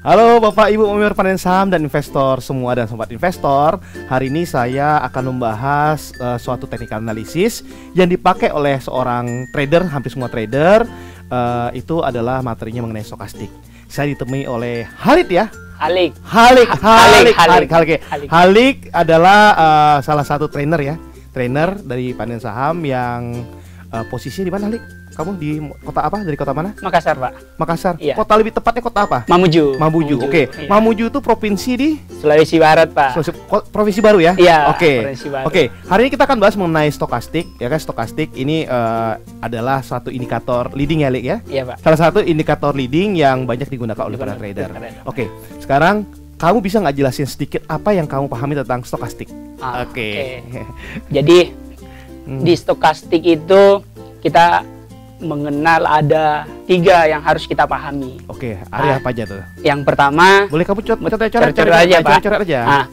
Halo Bapak Ibu pemimpin panen saham dan investor semua dan sobat investor. Hari ini saya akan membahas suatu teknikal analisis yang dipakai oleh seorang trader, hampir semua trader. Itu adalah materinya mengenai stokastik. Saya ditemui oleh Halik ya. Halik adalah salah satu trainer ya. Trainer dari panen saham yang posisinya di mana, Halik? Kamu di kota apa? Dari kota mana? Makassar, Pak. Makassar. Iya. Kota lebih tepatnya kota apa? Mamuju. Oke. Iya. Mamuju itu provinsi di Sulawesi Barat, Pak. Provinsi baru ya? Iya. Oke. Provinsi Baru. Oke. Hari ini kita akan bahas mengenai stokastik, ya kan? Stokastik ini adalah suatu indikator leading ya, Lik ya? Iya, Pak. Salah satu indikator leading yang banyak digunakan oleh para trader. Oke. Sekarang kamu bisa nggak jelasin sedikit apa yang kamu pahami tentang stokastik? Oke. Jadi di stokastik itu kita mengenal ada 3 yang harus kita pahami. Oke, area apa aja tuh? Yang pertama, boleh kamu coret aja, Pak. Coret aja.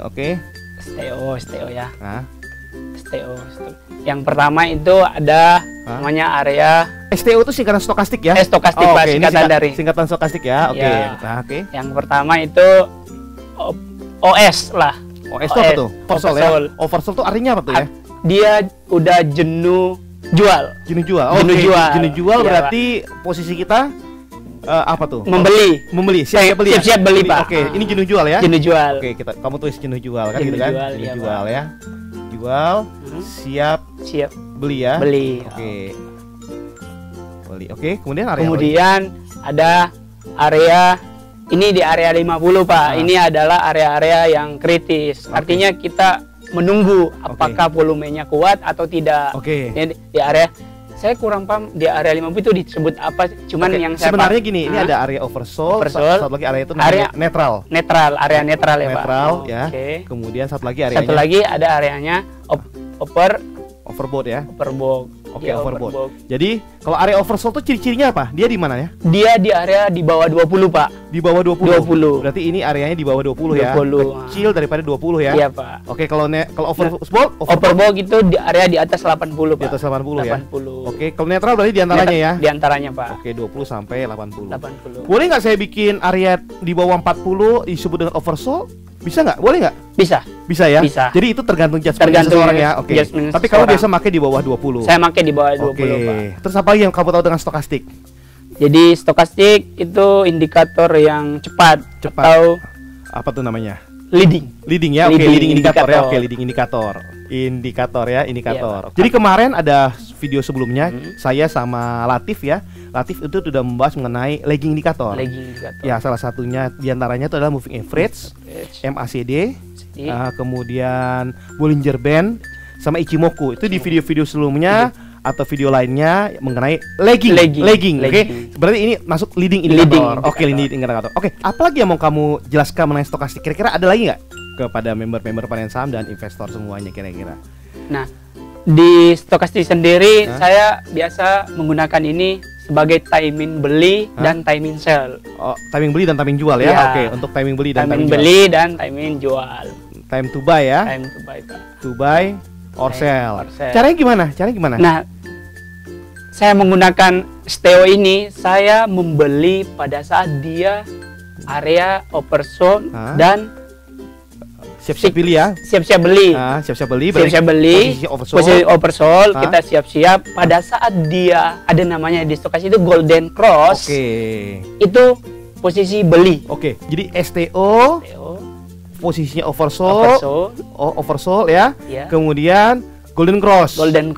Oke. STO ya. STO. Yang pertama itu ada namanya area STO itu singkatan stokastik ya? Stokastik, Pak, singkatan dari singkatan stokastik ya. Oke. Ya. Oke. Yang pertama itu OS lah. OS itu apa tuh? Oversold ya. Oversold itu artinya apa tuh ya? Dia udah jenuh jual. Jenuh jual. Jenuh jual ya, berarti Pak. Posisi kita apa tuh? Membeli. Siap beli. Siap beli, Pak. Oke, ini jenuh jual ya? Jenuh jual. Oke, kamu tulis jenuh jual kan gitu kan? Jenuh jual ya. Jual, siap beli ya? Beli. Oke. Beli. Oke, kemudian area. Kemudian ada area ini di area 50, Pak. Ini adalah area-area yang kritis. Artinya kita menunggu apakah volumenya kuat atau tidak. Di area saya kurang paham di area 50 itu disebut apa, cuman yang saya sebenarnya gini, ini ada area oversold, satu lagi area itu namanya netral, area netral ya, Pak. Netral ya. Kemudian satu lagi ada areanya overbought ya. Oke, overbought. Jadi kalau area oversold tuh ciri-cirinya apa? Dia di mana ya? Dia di area di bawah 20, Pak. Di bawah 20. 20. Berarti ini areanya di bawah 20 ya. Kecil daripada 20 ya. Iya, Pak. Oke, kalau overbought itu di area di atas 80, Pak. Di atas 80 ya. 80. Oke, kalau netral berarti di antaranya ya. Di antaranya, Pak. Oke, 20 sampai 80. 80. Boleh nggak saya bikin area di bawah 40 disebut dengan oversold? Bisa nggak? Boleh nggak? Bisa ya? Bisa. Jadi itu tergantung seseorang ya. Oke. Tapi kamu biasa pakai di bawah 20. Saya pakai di bawah 20, Pak. Terus apa lagi yang kamu tahu dengan stokastik? Jadi stokastik itu indikator yang cepat. Atau apa tuh namanya? Leading ya. Oke, leading indikator ya. Oke, leading indikator ya. Jadi kemarin ada video sebelumnya saya sama Latif ya. Latif itu sudah membahas mengenai lagging indikator. Ya, salah satunya diantaranya itu adalah moving average, MACD, kemudian Bollinger Band, sama Ichimoku. Itu di video-video sebelumnya atau video lainnya mengenai lagging. Oke. Berarti ini masuk leading indikator. Oke, leading indikator. Oke, apalagi yang mau kamu jelaskan mengenai stokastik? Kira-kira ada lagi nggak kepada member-member panen saham dan investor semuanya kira-kira? Nah, di stokastik sendiri saya biasa menggunakan ini sebagai timing beli dan timing sell. Oh, timing beli dan timing jual ya. Oke, untuk timing beli dan timing jual. Time to buy ya. Time to buy, Pak. To buy or sell. Caranya gimana? Nah, saya menggunakan STO ini, saya membeli pada saat dia area oversold dan siap-siap beli ya. Siap-siap beli. Posisi oversold, kita siap-siap pada saat dia ada namanya di stokastik itu golden cross. Itu posisi beli. Jadi STO posisinya oversold ya. Kemudian golden cross. Golden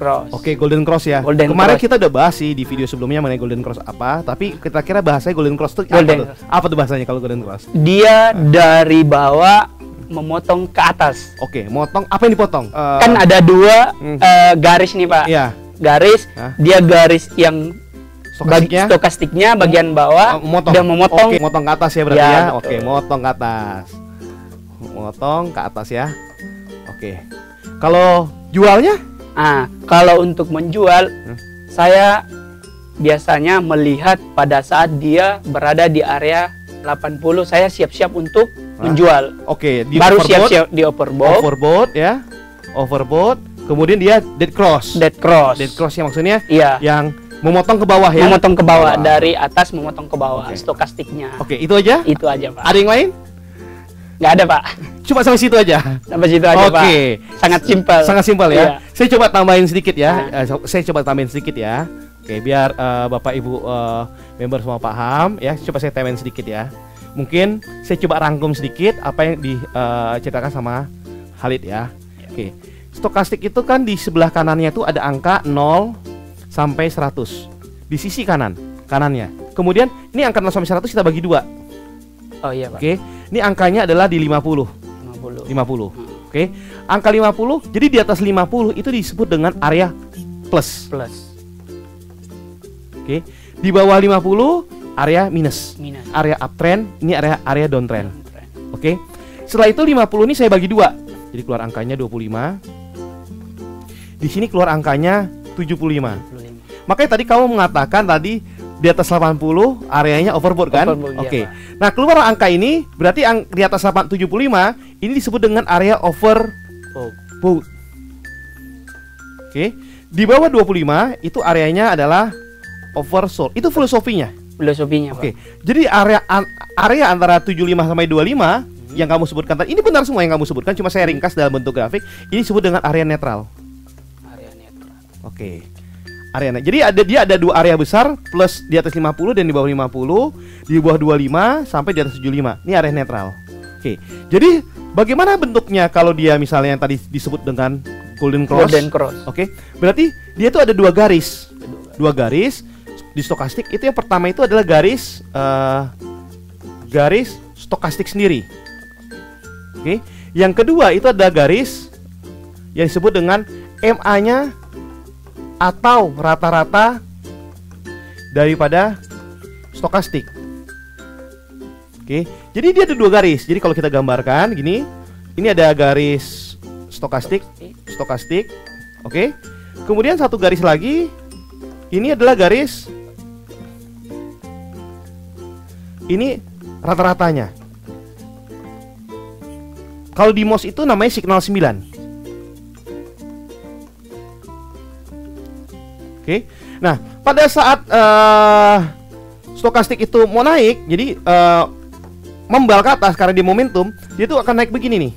cross ya. Kemarin kita udah bahas sih di video sebelumnya mengenai golden cross apa, tapi kira-kira bahasanya golden cross itu apa tuh bahasanya kalau golden cross? Dia dari bawah memotong ke atas. Motong apa yang dipotong? Kan ada 2 garis nih, Pak. Iya. Dia garis yang stokastiknya bagian bawah dia memotong. Motong ke atas ya berarti ya. Motong ke atas. Motong ke atas ya. Kalau jualnya? Kalau untuk menjual, saya biasanya melihat pada saat dia berada di area 80, saya siap-siap untuk menjual. Baru siap-siap di overbought ya. Overbought, kemudian dia dead cross. Dead cross ya maksudnya yang Memotong ke bawah ya? Memotong ke bawah, dari atas memotong ke bawah, stokastiknya. Oke, itu aja? Itu aja, Pak. Ada yang lain? Nggak ada, Pak. Cuma sampai situ aja? Sampai situ aja, Pak. Sangat simpel. Sangat simpel ya? Iya. Saya coba tambahin sedikit ya. Saya coba tambahin sedikit ya. Oke, biar Bapak Ibu member semua paham ya. Coba saya tambahin sedikit ya. Mungkin saya coba rangkum sedikit apa yang diceritakan sama Khalid ya. Oke. Stokastik itu kan di sebelah kanannya itu ada angka 0 sampai 100 di sisi kanannya. Kemudian ini angka 0 sampai 100 kita bagi 2. Oh iya, Pak. Oke. Ini angkanya adalah di 50. Oke. Angka 50, jadi di atas 50 itu disebut dengan area plus. Oke. Di bawah 50 area minus. Area uptrend, ini area downtrend. Oke. Setelah itu 50 ini saya bagi 2. Jadi keluar angkanya 25. Di sini keluar angkanya 75. Makanya tadi kamu mengatakan tadi di atas 80 areanya overbought kan? Oke. Nah, keluar angka ini berarti di atas 75 ini disebut dengan area overbought. Oke. Di bawah 25 itu areanya adalah oversold. Itu filosofinya. Oke. Jadi area antara 75 sampai 25 yang kamu sebutkan tadi, ini benar semua yang kamu sebutkan, cuma saya ringkas dalam bentuk grafik. Ini disebut dengan area netral. Oke. Jadi dia ada 2 area besar, plus di atas 50 dan di bawah 50, di bawah 25 sampai di atas 75. Ini area netral. Oke. Jadi bagaimana bentuknya kalau dia misalnya yang tadi disebut dengan golden cross? Oke. Berarti dia itu ada 2 garis. 2 garis di stokastik itu, yang pertama itu adalah garis stokastik sendiri. Oke. Yang kedua itu ada garis yang disebut dengan MA-nya atau rata-rata daripada stokastik. Oke. Jadi dia ada 2 garis. Jadi kalau kita gambarkan gini, ini ada garis stokastik. Oke. Kemudian satu garis lagi, ini adalah garis, ini rata-ratanya. Kalau di MOS itu namanya signal 9. Oke. Nah, pada saat stokastik itu mau naik, jadi membal ke atas karena dia momentum, dia tuh akan naik begini nih.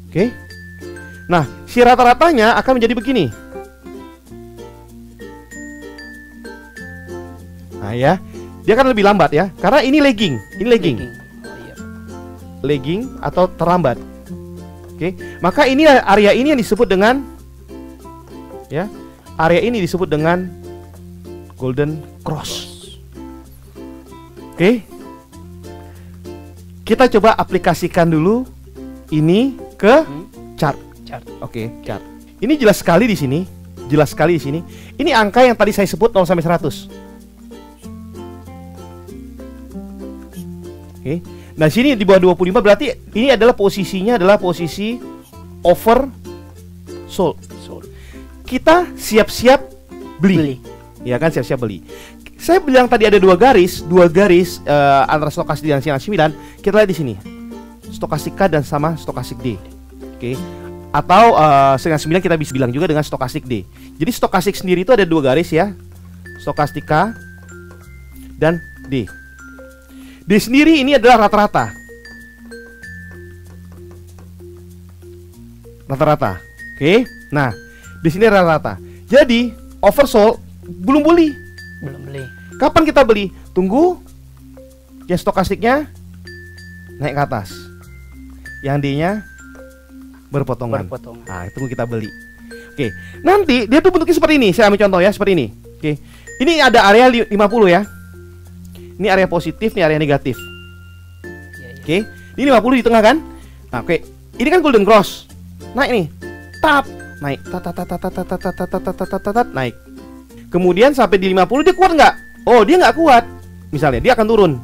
Oke. Nah, si rata-ratanya akan menjadi begini. Nah ya, dia akan lebih lambat ya, karena ini lagging. Lagging atau terlambat. Oke. Maka ini area ini yang disebut dengan area ini disebut dengan golden cross. Oke. Kita coba aplikasikan dulu ini ke chart. Oke, chart. Ini jelas sekali di sini. Ini angka yang tadi saya sebut 0 sampai 100. Oke. Nah, sini di bawah 25 berarti ini adalah posisinya adalah posisi oversold. Kita siap-siap beli. Ya kan, siap-siap beli. Saya bilang tadi ada 2 garis antara stokastik dan signal 9. Kita lihat di sini. Stokastik K dan sama stokastik D. Oke. Atau signal 9 kita bisa bilang juga dengan stokastik D. Jadi stokastik sendiri itu ada 2 garis ya. Stokastik K dan D. D sendiri ini adalah rata-rata. Oke. Nah, di sini rata-rata. Jadi oversold belum beli. Kapan kita beli? Tunggu yang stokastiknya naik ke atas, yang D-nya berpotongan. Nah, tunggu kita beli. Oke. Nanti dia tuh bentuknya seperti ini. Saya ambil contoh ya, seperti ini. Oke. Ini ada area 50 ya. Ini area positif, ini area negatif. Oke. Ini 50 di tengah kan? Nah, oke. Ini kan golden cross. Naik nih. Tap. Naik, naik. Kemudian sampai di 50 dia kuat nggak? Oh, dia nggak kuat. Misalnya dia akan turun.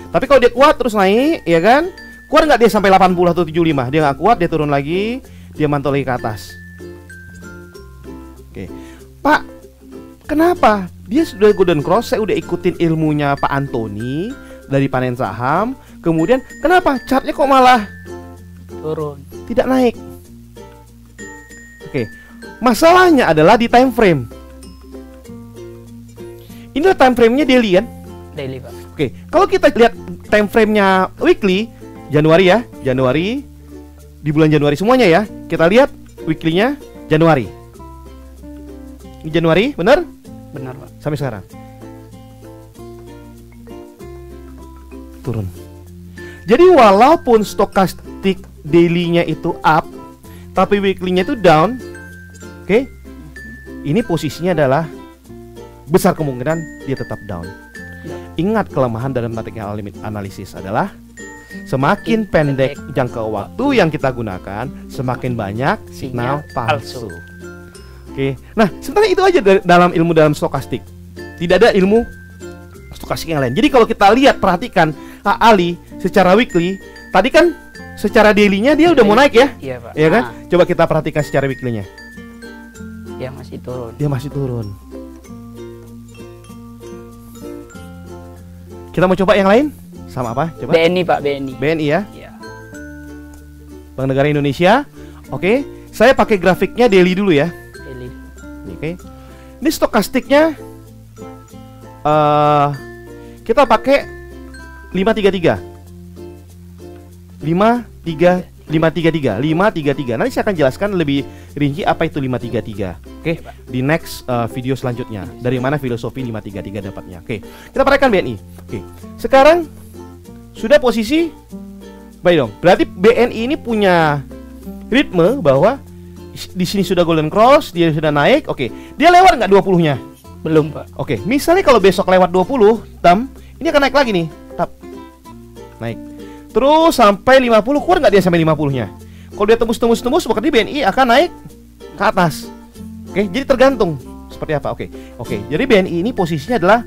Tapi kalau dia kuat terus naik, ya kan? Kuat nggak dia sampai 80 atau 75? Dia nggak kuat, dia turun lagi, dia mantul lagi ke atas. Oke. Pak, kenapa? Dia sudah golden cross, saya udah ikutin ilmunya Pak Antoni dari panen saham. Kemudian kenapa chartnya kok malah turun? Tidak naik. Oke. Masalahnya adalah di time frame. Inilah time frame-nya daily kan? Daily, Pak. Oke, kalau kita lihat time frame-nya weekly, Januari ya, Januari di bulan Januari semuanya ya. Kita lihat weekly-nya Januari. Ini Januari, benar? Benar, Pak. Sampai sekarang. Turun. Jadi walaupun stokastik daily-nya itu up, tapi weekly-nya itu down. Oke. Ini posisinya adalah besar kemungkinan dia tetap down. Ingat, kelemahan dalam technical limit analysis adalah semakin pendek jangka waktu yang kita gunakan, semakin banyak sinyal palsu. Oke. Nah, sebenarnya itu aja dalam stokastik. Tidak ada ilmu stokastik yang lain. Jadi kalau kita lihat, perhatikan Ali secara weekly, tadi kan secara daily-nya dia udah mau naik ya? Iya, Pak. Iya kan? Coba kita perhatikan secara weekly-nya. Dia masih turun. Dia masih turun. Kita mau coba yang lain? Sama apa? Coba. BNI, Pak, BNI. BNI ya? Iya. Bank Negara Indonesia. Oke. Saya pakai grafiknya daily dulu ya. Daily. Oke. Ini stokastiknya kita pakai 533. 533. Nanti saya akan jelaskan lebih rinci apa itu 533. Oke, di next video selanjutnya. Dari mana filosofi 533 dapatnya. Oke, kita perhatikan BNI. Oke, sekarang sudah posisi baik dong. Berarti BNI ini punya ritme bahwa di sini sudah golden cross, dia sudah naik. Oke, dia lewat nggak 20-nya? Belum, Pak. Oke, misalnya kalau besok lewat 20, ini akan naik lagi nih. Naik. Terus sampai 50, keluar nggak dia sampai 50-nya? Kalau dia tembus, berarti BNI akan naik ke atas. Oke, jadi tergantung seperti apa. Oke, jadi BNI ini posisinya adalah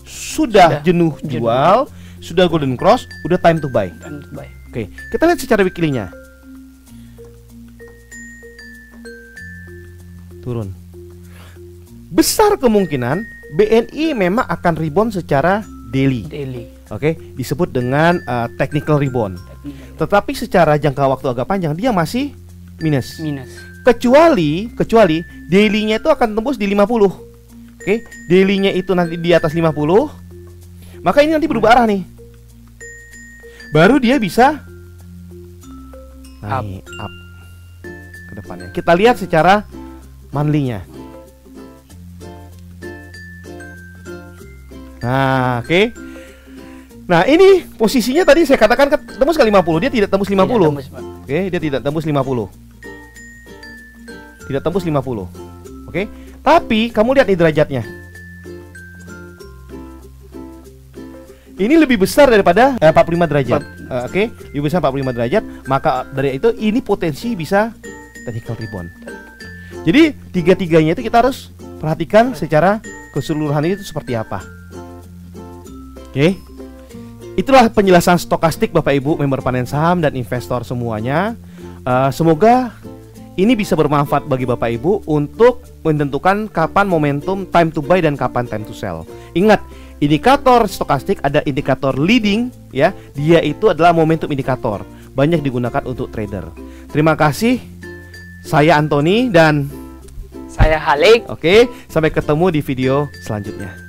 sudah jenuh jual, sudah golden cross, udah time to buy. Oke, kita lihat secara weekly-nya. Turun. Besar kemungkinan BNI memang akan rebound secara daily. Oke, disebut dengan technical rebound. Tetapi secara jangka waktu agak panjang dia masih minus. Kecuali daily-nya itu akan tembus di 50. Oke, daily-nya itu nanti di atas 50. Maka ini nanti berubah arah nih. Baru dia bisa naik up ke depannya. Kita lihat secara monthly-nya. Nah, oke. Nah, ini posisinya tadi saya katakan tembus ke 50, dia tidak tembus 50. Oke, dia tidak tembus 50. Tidak tembus 50. Oke. Tapi kamu lihat nih derajatnya. Ini lebih besar daripada 45 derajat. Oke, lebih besar 45 derajat, maka dari itu ini potensi bisa technical rebound. Jadi tiga-tiganya itu kita harus perhatikan secara keseluruhan itu seperti apa. Oke. Itulah penjelasan stokastik Bapak Ibu member panen saham dan investor semuanya. Semoga ini bisa bermanfaat bagi Bapak Ibu untuk menentukan kapan momentum time to buy dan kapan time to sell. Ingat, indikator stokastik ada indikator leading ya. Dia itu adalah momentum indikator. Banyak digunakan untuk trader. Terima kasih. Saya Anthony dan saya Halik. Oke, sampai ketemu di video selanjutnya.